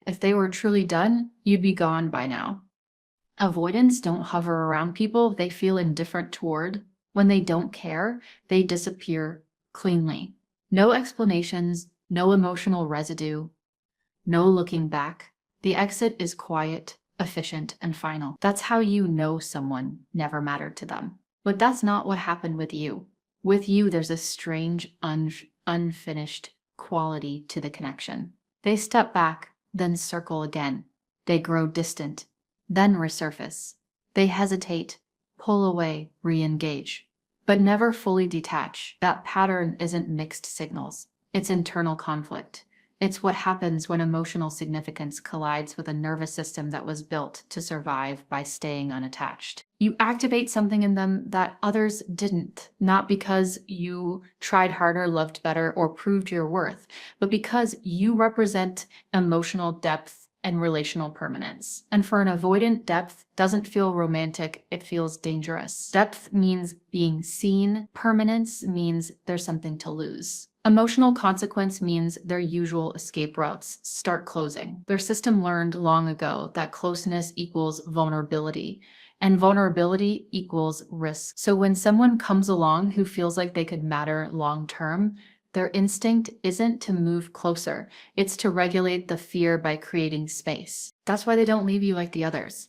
If they were truly done, you'd be gone by now. Avoidants don't hover around people they feel indifferent toward. When they don't care, they disappear cleanly. No explanations, no emotional residue, no looking back. The exit is quiet, efficient, and final. That's how you know someone never mattered to them. But that's not what happened with you. With you, there's a strange, unfinished quality to the connection. They step back, then circle again. They grow distant, then resurface. They hesitate, pull away, re-engage, but never fully detach. That pattern isn't mixed signals. It's internal conflict. It's what happens when emotional significance collides with a nervous system that was built to survive by staying unattached. You activate something in them that others didn't, not because you tried harder, loved better, or proved your worth, but because you represent emotional depth and relational permanence. And for an avoidant, depth doesn't feel romantic, it feels dangerous. Depth means being seen, permanence means there's something to lose. Emotional consequence means their usual escape routes start closing. Their system learned long ago that closeness equals vulnerability, and vulnerability equals risk. So when someone comes along who feels like they could matter long term, their instinct isn't to move closer, it's to regulate the fear by creating space. That's why they don't leave you like the others.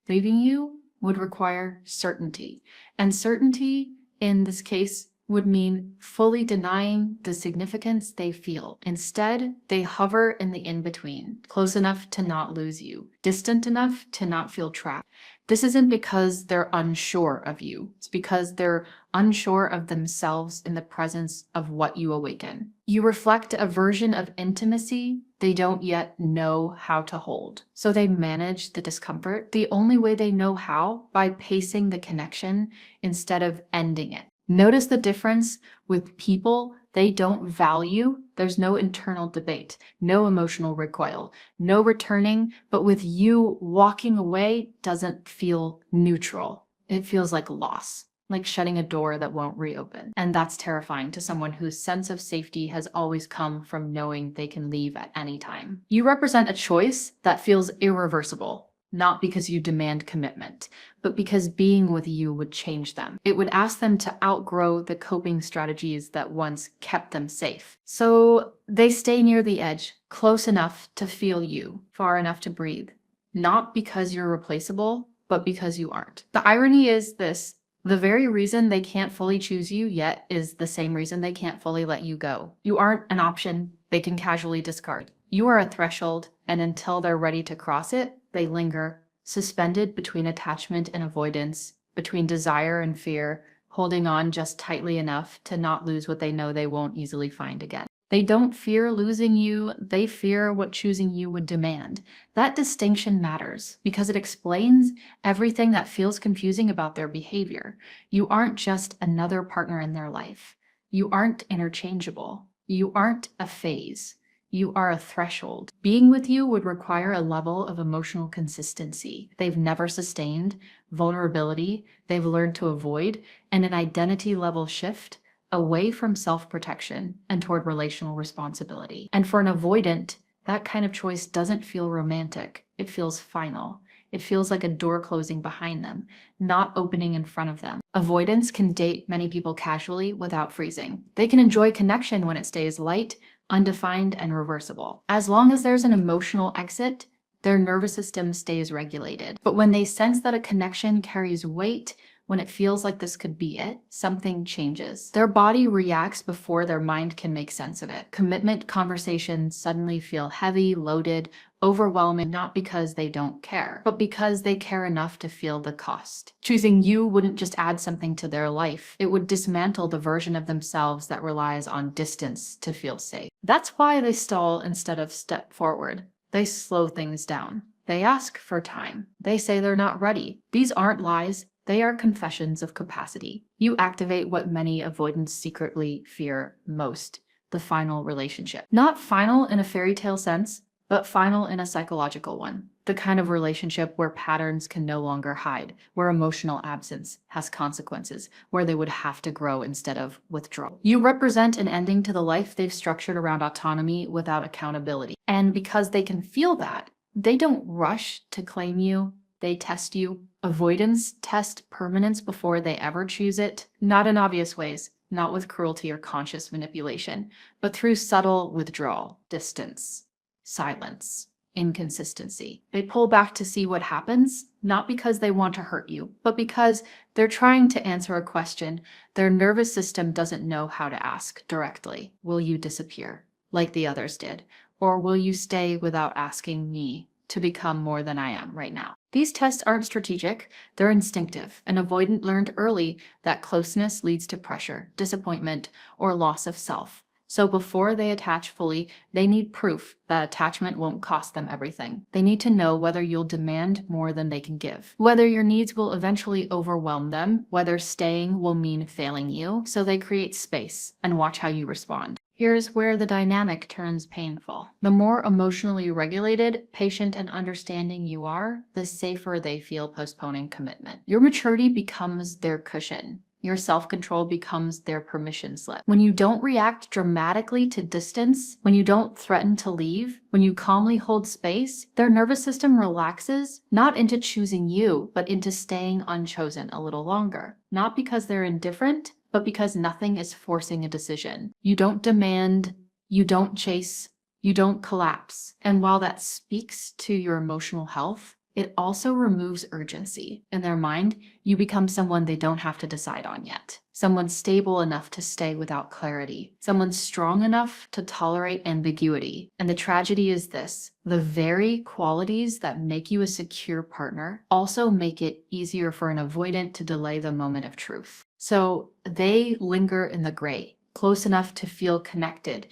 Leaving you would require certainty, and certainty in this case would mean fully denying the significance they feel. Instead, they hover in the in-between, close enough to not lose you, distant enough to not feel trapped. This isn't because they're unsure of you. It's because they're unsure of themselves in the presence of what you awaken. You reflect a version of intimacy they don't yet know how to hold. So they manage the discomfort the only way they know how, by pacing the connection instead of ending it. Notice the difference with people they don't value. There's no internal debate, no emotional recoil, no returning, but with you, walking away doesn't feel neutral. It feels like loss, like shutting a door that won't reopen. And that's terrifying to someone whose sense of safety has always come from knowing they can leave at any time. You represent a choice that feels irreversible. Not because you demand commitment, but because being with you would change them. It would ask them to outgrow the coping strategies that once kept them safe. So they stay near the edge, close enough to feel you, far enough to breathe. Not because you're replaceable, but because you aren't. The irony is this: the very reason they can't fully choose you yet is the same reason they can't fully let you go. You aren't an option they can casually discard. You are a threshold, and until they're ready to cross it, they linger, suspended between attachment and avoidance, between desire and fear, holding on just tightly enough to not lose what they know they won't easily find again. They don't fear losing you, they fear what choosing you would demand. That distinction matters because it explains everything that feels confusing about their behavior. You aren't just another partner in their life. You aren't interchangeable. You aren't a phase. You are a threshold. Being with you would require a level of emotional consistency they've never sustained, vulnerability they've learned to avoid, and an identity level shift away from self-protection and toward relational responsibility. And for an avoidant, that kind of choice doesn't feel romantic. It feels final. It feels like a door closing behind them, not opening in front of them. Avoidants can date many people casually without freezing. They can enjoy connection when it stays light, undefined, and reversible. As long as there's an emotional exit, their nervous system stays regulated. But when they sense that a connection carries weight, when it feels like this could be it, something changes. Their body reacts before their mind can make sense of it. Commitment conversations suddenly feel heavy, loaded, overwhelming, not because they don't care, but because they care enough to feel the cost. Choosing you wouldn't just add something to their life. It would dismantle the version of themselves that relies on distance to feel safe. That's why they stall instead of step forward. They slow things down. They ask for time. They say they're not ready. These aren't lies. They are confessions of capacity. You activate what many avoidants secretly fear most: the final relationship. Not final in a fairy tale sense, but final in a psychological one. The kind of relationship where patterns can no longer hide, where emotional absence has consequences, where they would have to grow instead of withdraw. You represent an ending to the life they've structured around autonomy without accountability. And because they can feel that, they don't rush to claim you, they test you. Avoidants test permanence before they ever choose it, not in obvious ways, not with cruelty or conscious manipulation, but through subtle withdrawal, distance, silence, inconsistency. They pull back to see what happens, not because they want to hurt you, but because they're trying to answer a question their nervous system doesn't know how to ask directly. Will you disappear, like the others did? Or will you stay without asking me to become more than I am right now? These tests aren't strategic, they're instinctive. An avoidant learned early that closeness leads to pressure, disappointment, or loss of self. So before they attach fully, they need proof that attachment won't cost them everything. They need to know whether you'll demand more than they can give, whether your needs will eventually overwhelm them, whether staying will mean failing you, so they create space and watch how you respond. Here's where the dynamic turns painful. The more emotionally regulated, patient, and understanding you are, the safer they feel postponing commitment. Your maturity becomes their cushion. Your self-control becomes their permission slip. When you don't react dramatically to distance, when you don't threaten to leave, when you calmly hold space, their nervous system relaxes, not into choosing you, but into staying unchosen a little longer. Not because they're indifferent, but because nothing is forcing a decision. You don't demand, you don't chase, you don't collapse. And while that speaks to your emotional health, it also removes urgency. In their mind, you become someone they don't have to decide on yet. Someone stable enough to stay without clarity. Someone strong enough to tolerate ambiguity. And the tragedy is this: the very qualities that make you a secure partner also make it easier for an avoidant to delay the moment of truth. So they linger in the gray, close enough to feel connected,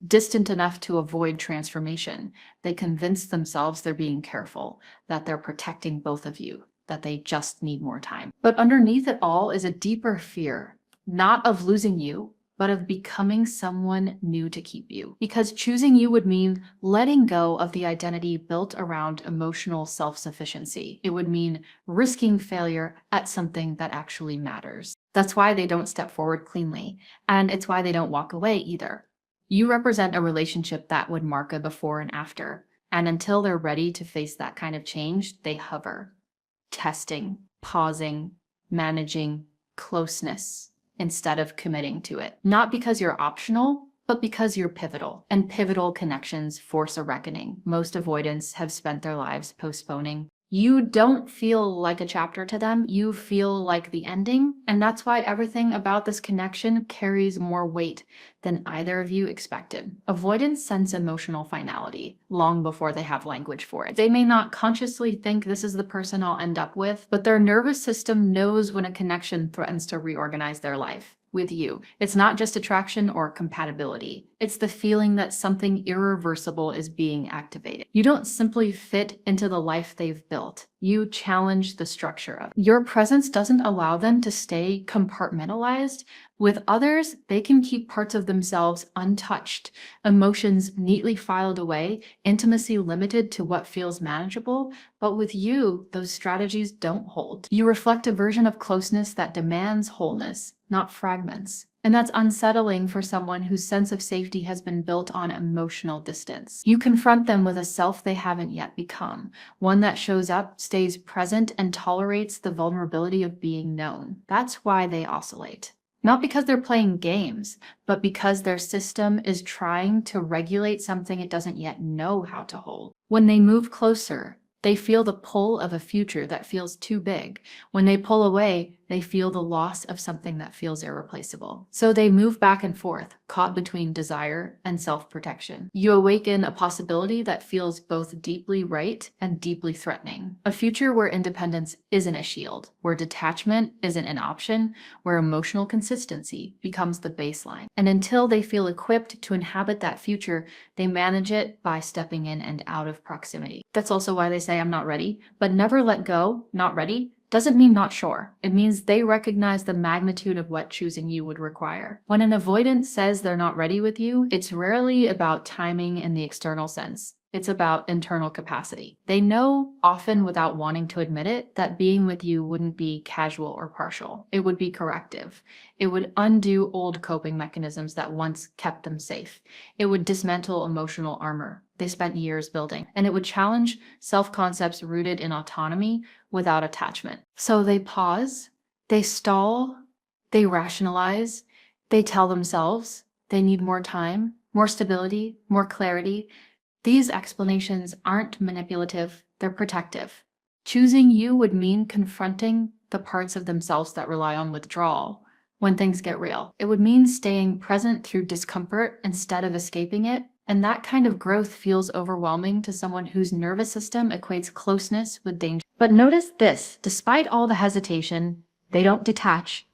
distant enough to avoid transformation. They convince themselves they're being careful, that they're protecting both of you, that they just need more time. But underneath it all is a deeper fear, not of losing you, but of becoming someone new to keep you. Because choosing you would mean letting go of the identity built around emotional self-sufficiency. It would mean risking failure at something that actually matters. That's why they don't step forward cleanly, and it's why they don't walk away either. You represent a relationship that would mark a before and after, and until they're ready to face that kind of change, they hover, testing, pausing, managing closeness instead of committing to it. Not because you're optional, but because you're pivotal, and pivotal connections force a reckoning. Most avoidants have spent their lives postponing. You don't feel like a chapter to them, you feel like the ending, and that's why everything about this connection carries more weight than either of you expected. Avoidants sense emotional finality long before they have language for it. They may not consciously think this is the person I'll end up with, but their nervous system knows when a connection threatens to reorganize their life with you. It's not just attraction or compatibility. It's the feeling that something irreversible is being activated. You don't simply fit into the life they've built. You challenge the structure of it. Your presence doesn't allow them to stay compartmentalized. With others, they can keep parts of themselves untouched, emotions neatly filed away, intimacy limited to what feels manageable. But with you, those strategies don't hold. You reflect a version of closeness that demands wholeness, not fragments. And that's unsettling for someone whose sense of safety has been built on emotional distance. You confront them with a self they haven't yet become, one that shows up, stays present, and tolerates the vulnerability of being known. That's why they oscillate. Not because they're playing games, but because their system is trying to regulate something it doesn't yet know how to hold. When they move closer, they feel the pull of a future that feels too big. When they pull away, they feel the loss of something that feels irreplaceable. So they move back and forth, caught between desire and self-protection. You awaken a possibility that feels both deeply right and deeply threatening. A future where independence isn't a shield, where detachment isn't an option, where emotional consistency becomes the baseline. And until they feel equipped to inhabit that future, they manage it by stepping in and out of proximity. That's also why they say, I'm not ready, but never let go, not ready, doesn't mean not sure. It means they recognize the magnitude of what choosing you would require. When an avoidant says they're not ready with you, it's rarely about timing in the external sense. It's about internal capacity. They know, often without wanting to admit it, that being with you wouldn't be casual or partial. It would be corrective. It would undo old coping mechanisms that once kept them safe. It would dismantle emotional armor they spent years building. And it would challenge self-concepts rooted in autonomy without attachment. So they pause, they stall, they rationalize, they tell themselves they need more time, more stability, more clarity. These explanations aren't manipulative, they're protective. Choosing you would mean confronting the parts of themselves that rely on withdrawal when things get real. It would mean staying present through discomfort instead of escaping it. And that kind of growth feels overwhelming to someone whose nervous system equates closeness with danger. But notice this, despite all the hesitation, they don't detach.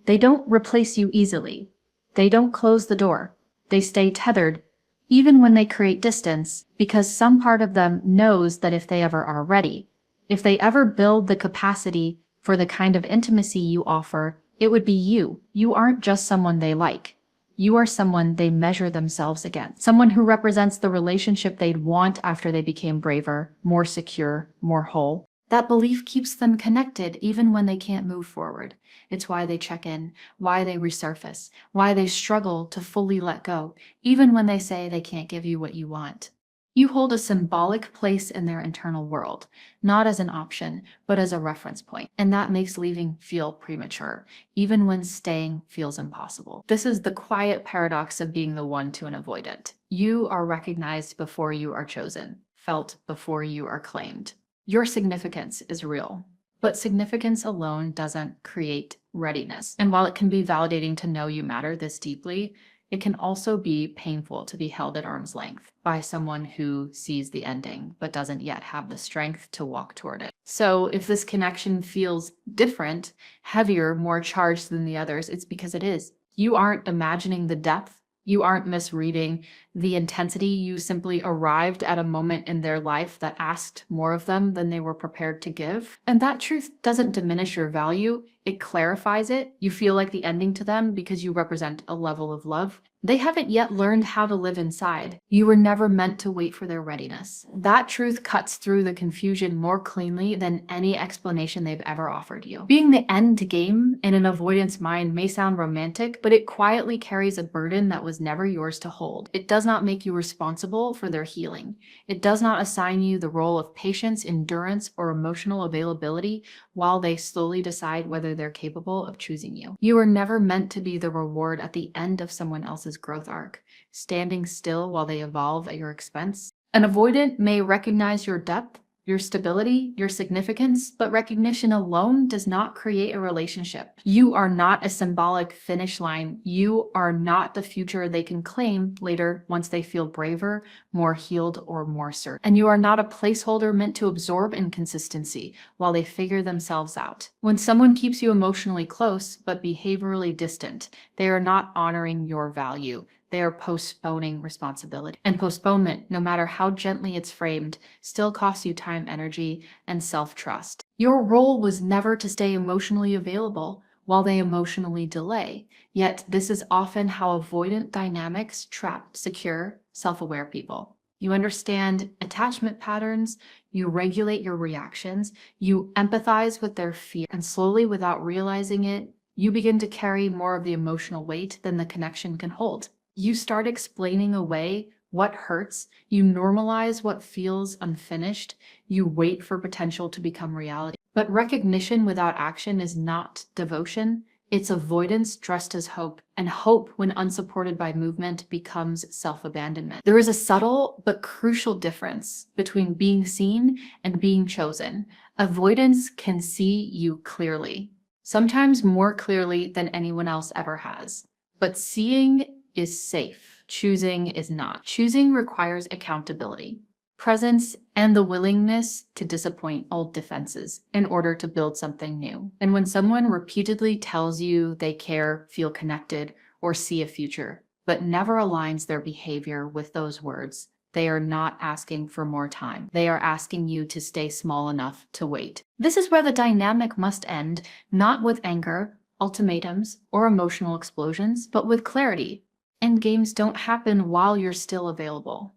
They don't replace you easily. They don't close the door. They stay tethered, even when they create distance, because some part of them knows that if they ever are ready, if they ever build the capacity for the kind of intimacy you offer, it would be you. You aren't just someone they like. You are someone they measure themselves against. Someone who represents the relationship they'd want after they became braver, more secure, more whole. That belief keeps them connected even when they can't move forward. It's why they check in, why they resurface, why they struggle to fully let go, even when they say they can't give you what you want. You hold a symbolic place in their internal world, not as an option, but as a reference point. And that makes leaving feel premature, even when staying feels impossible. This is the quiet paradox of being the one to an avoidant. You are recognized before you are chosen, felt before you are claimed. Your significance is real, but significance alone doesn't create readiness. And while it can be validating to know you matter this deeply, it can also be painful to be held at arm's length by someone who sees the ending, but doesn't yet have the strength to walk toward it. So if this connection feels different, heavier, more charged than the others, it's because it is. You aren't imagining the depth. You aren't misreading the intensity. You simply arrived at a moment in their life that asked more of them than they were prepared to give. And that truth doesn't diminish your value. It clarifies it. You feel like the ending to them because you represent a level of love they haven't yet learned how to live inside. You were never meant to wait for their readiness. That truth cuts through the confusion more cleanly than any explanation they've ever offered you. Being the end game in an avoidance mind may sound romantic, but it quietly carries a burden that was never yours to hold. It does not make you responsible for their healing. It does not assign you the role of patience, endurance, or emotional availability while they slowly decide whether they're capable of choosing you. You were never meant to be the reward at the end of someone else's growth arc, standing still while they evolve at your expense. An avoidant may recognize your depth, your stability, your significance, but recognition alone does not create a relationship. You are not a symbolic finish line. You are not the future they can claim later once they feel braver, more healed, or more certain. And you are not a placeholder meant to absorb inconsistency while they figure themselves out. When someone keeps you emotionally close but behaviorally distant, they are not honoring your value. They are postponing responsibility. And postponement, no matter how gently it's framed, still costs you time, energy, and self-trust. Your role was never to stay emotionally available while they emotionally delay. Yet this is often how avoidant dynamics trap secure, self-aware people. You understand attachment patterns, you regulate your reactions, you empathize with their fear, and slowly, without realizing it, you begin to carry more of the emotional weight than the connection can hold. You start explaining away what hurts, you normalize what feels unfinished, you wait for potential to become reality. But recognition without action is not devotion, it's avoidance dressed as hope, and hope, when unsupported by movement, becomes self-abandonment. There is a subtle but crucial difference between being seen and being chosen. Avoidance can see you clearly, sometimes more clearly than anyone else ever has. But seeing is safe. Choosing is not. Choosing requires accountability, presence, and the willingness to disappoint old defenses in order to build something new. And when someone repeatedly tells you they care, feel connected, or see a future, but never aligns their behavior with those words, they are not asking for more time. They are asking you to stay small enough to wait. This is where the dynamic must end, not with anger, ultimatums, or emotional explosions, but with clarity. Endgames don't happen while you're still available.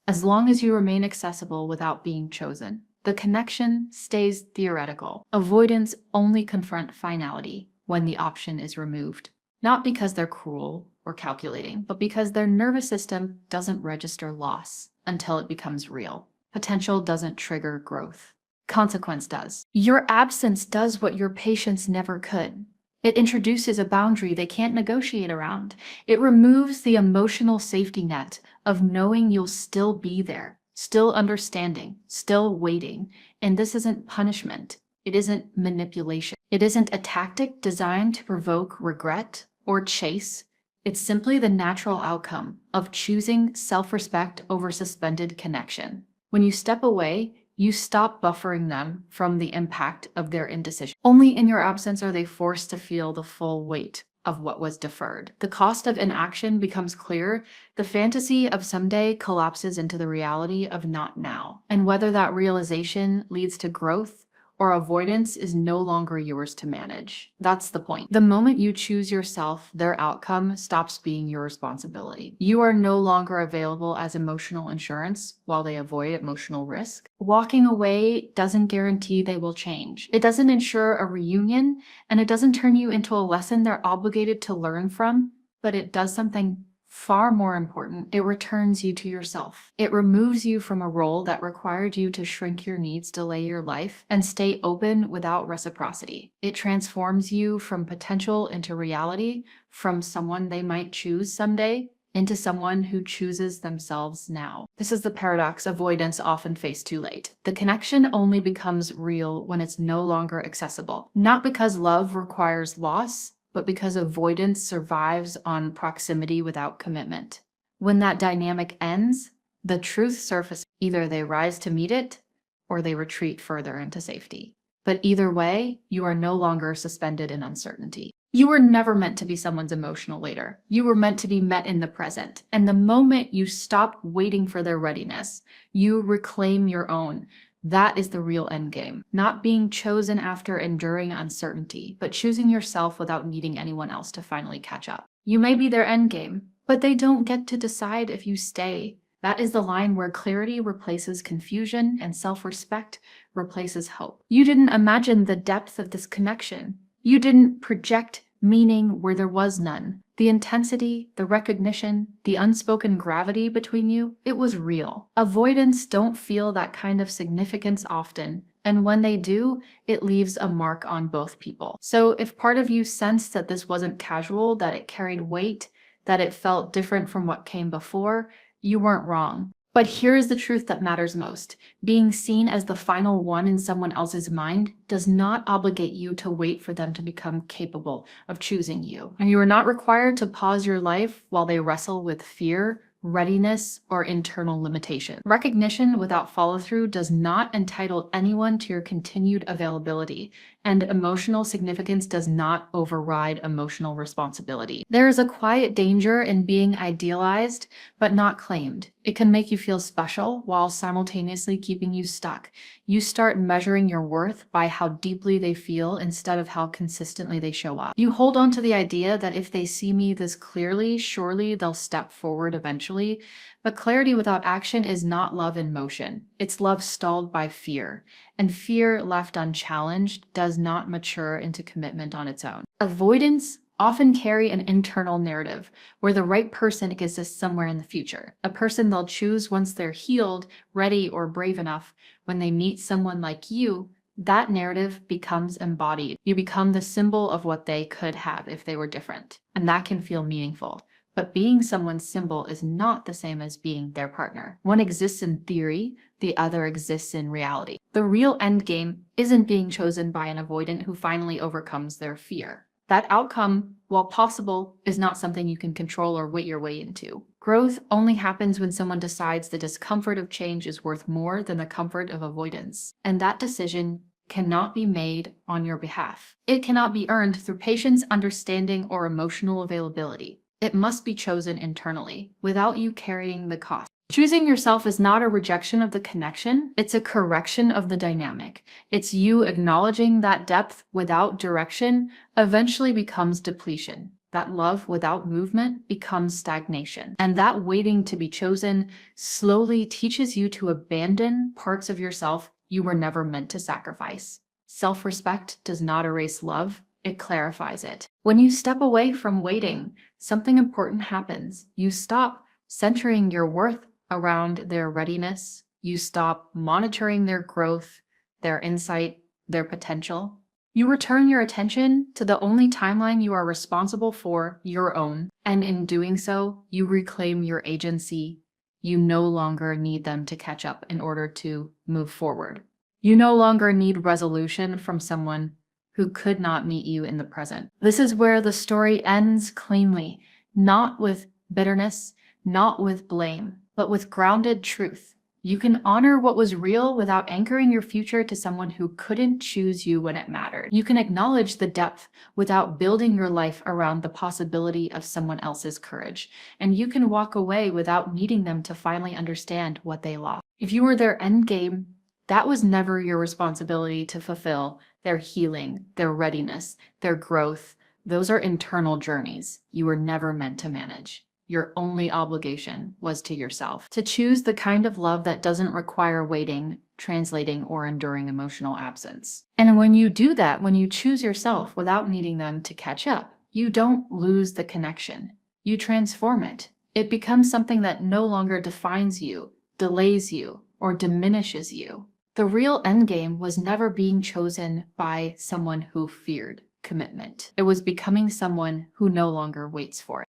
as long as you remain accessible without being chosen. The connection stays theoretical. Avoidants only confront finality when the option is removed. Not because they're cruel or calculating, but because their nervous system doesn't register loss until it becomes real. Potential doesn't trigger growth. Consequence does. Your absence does what your patience never could. It introduces a boundary they can't negotiate around. It removes the emotional safety net of knowing you'll still be there, still understanding, still waiting. And this isn't punishment. It isn't manipulation. It isn't a tactic designed to provoke regret or chase. It's simply the natural outcome of choosing self-respect over suspended connection. When you step away, you stop buffering them from the impact of their indecision. Only in your absence are they forced to feel the full weight of what was deferred. The cost of inaction becomes clear. The fantasy of someday collapses into the reality of not now. And whether that realization leads to growth or avoidance is no longer yours to manage. That's the point. The moment you choose yourself, their outcome stops being your responsibility. You are no longer available as emotional insurance while they avoid emotional risk. Walking away doesn't guarantee they will change. It doesn't ensure a reunion, and it doesn't turn you into a lesson they're obligated to learn from, but it does something far more important. It returns you to yourself. It removes you from a role that required you to shrink your needs, delay your life, and stay open without reciprocity. It transforms you from potential into reality, from someone they might choose someday into someone who chooses themselves now. This is the paradox avoidants often face too late. The connection only becomes real when it's no longer accessible, not because love requires loss, but because avoidance survives on proximity without commitment. When that dynamic ends, the truth surfaces. Either they rise to meet it, or they retreat further into safety. But either way, you are no longer suspended in uncertainty. You were never meant to be someone's emotional waiter. You were meant to be met in the present. And the moment you stop waiting for their readiness, you reclaim your own. That is the real endgame. Not being chosen after enduring uncertainty, but choosing yourself without needing anyone else to finally catch up. You may be their endgame, but they don't get to decide if you stay. That is the line where clarity replaces confusion and self-respect replaces hope. You didn't imagine the depth of this connection. You didn't project meaning where there was none. The intensity, the recognition, the unspoken gravity between you, it was real. Avoidants don't feel that kind of significance often, and when they do, it leaves a mark on both people. So if part of you sensed that this wasn't casual, that it carried weight, that it felt different from what came before, you weren't wrong. But here's the truth that matters most. Being seen as the final one in someone else's mind does not obligate you to wait for them to become capable of choosing you. And you are not required to pause your life while they wrestle with fear, readiness, or internal limitation. Recognition without follow-through does not entitle anyone to your continued availability, and emotional significance does not override emotional responsibility. There is a quiet danger in being idealized, but not claimed. It can make you feel special while simultaneously keeping you stuck. You start measuring your worth by how deeply they feel instead of how consistently they show up. You hold on to the idea that if they see me this clearly, surely they'll step forward eventually. But clarity without action is not love in motion. It's love stalled by fear. And fear left unchallenged does not mature into commitment on its own. Avoidants often carry an internal narrative where the right person exists somewhere in the future, a person they'll choose once they're healed, ready, or brave enough. When they meet someone like you, that narrative becomes embodied. You become the symbol of what they could have if they were different, and that can feel meaningful. But being someone's symbol is not the same as being their partner. One exists in theory, the other exists in reality. The real endgame isn't being chosen by an avoidant who finally overcomes their fear. That outcome, while possible, is not something you can control or wait your way into. Growth only happens when someone decides the discomfort of change is worth more than the comfort of avoidance. And that decision cannot be made on your behalf. It cannot be earned through patience, understanding, or emotional availability. It must be chosen internally, without you carrying the cost. Choosing yourself is not a rejection of the connection, it's a correction of the dynamic. It's you acknowledging that depth without direction eventually becomes depletion. that love without movement becomes stagnation. And that waiting to be chosen slowly teaches you to abandon parts of yourself you were never meant to sacrifice. Self-respect does not erase love, it clarifies it. When you step away from waiting, something important happens. You stop centering your worth around their readiness. You stop monitoring their growth, their insight, their potential. You return your attention to the only timeline you are responsible for, your own. And in doing so, you reclaim your agency. You no longer need them to catch up in order to move forward. You no longer need resolution from someone who could not meet you in the present. This is where the story ends cleanly, not with bitterness, not with blame, but with grounded truth. You can honor what was real without anchoring your future to someone who couldn't choose you when it mattered. You can acknowledge the depth without building your life around the possibility of someone else's courage. And you can walk away without needing them to finally understand what they lost. If you were their endgame, that was never your responsibility to fulfill. Their healing, their readiness, their growth. Those are internal journeys you were never meant to manage. Your only obligation was to yourself, to choose the kind of love that doesn't require waiting, translating, or enduring emotional absence. And when you do that, when you choose yourself without needing them to catch up, you don't lose the connection. You transform it. It becomes something that no longer defines you, delays you, or diminishes you. The real endgame was never being chosen by someone who feared commitment. It was becoming someone who no longer waits for it.